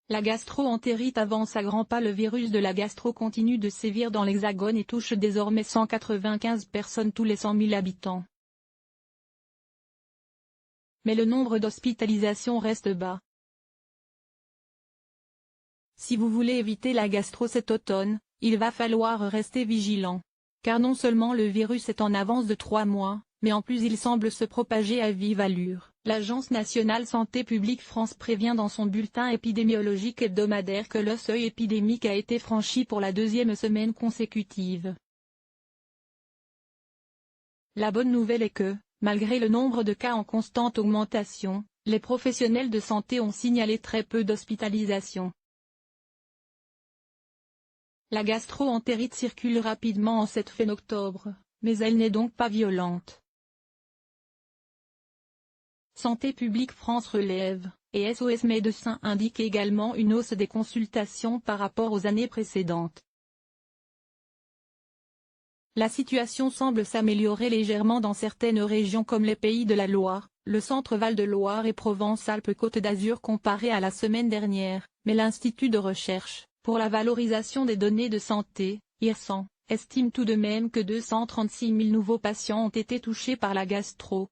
La gastro-entérite avance à grands pas. Le virus de la gastro continue de sévir dans l'Hexagone et touche désormais 195 personnes tous les 100 000 habitants. Mais le nombre d'hospitalisations reste bas. Si vous voulez éviter la gastro cet automne, il va falloir rester vigilant. Car non seulement le virus est en avance de 3 mois, mais en plus il semble se propager à vive allure. L'Agence nationale Santé publique France prévient dans son bulletin épidémiologique hebdomadaire que le seuil épidémique a été franchi pour la 2e semaine consécutive. La bonne nouvelle est que, malgré le nombre de cas en constante augmentation, les professionnels de santé ont signalé très peu d'hospitalisations. La gastro-entérite circule rapidement en cette fin octobre, mais elle n'est donc pas violente. Santé publique France relève, et SOS Médecins indique également une hausse des consultations par rapport aux années précédentes. La situation semble s'améliorer légèrement dans certaines régions comme les Pays de la Loire, le centre Val-de-Loire et Provence-Alpes-Côte d'Azur comparé à la semaine dernière, mais l'Institut de recherche pour la valorisation des données de santé, IRSAN, estime tout de même que 236 000 nouveaux patients ont été touchés par la gastro.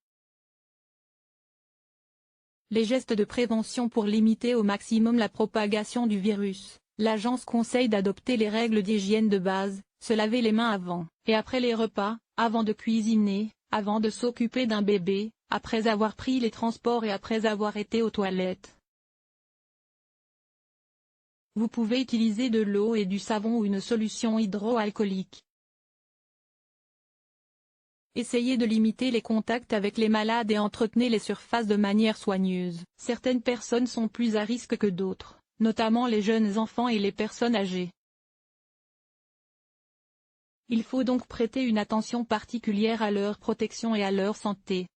Les gestes de prévention pour limiter au maximum la propagation du virus. L'agence conseille d'adopter les règles d'hygiène de base, se laver les mains avant et après les repas, avant de cuisiner, avant de s'occuper d'un bébé, après avoir pris les transports et après avoir été aux toilettes. Vous pouvez utiliser de l'eau et du savon ou une solution hydroalcoolique. Essayez de limiter les contacts avec les malades et entretenez les surfaces de manière soigneuse. Certaines personnes sont plus à risque que d'autres, notamment les jeunes enfants et les personnes âgées. Il faut donc prêter une attention particulière à leur protection et à leur santé.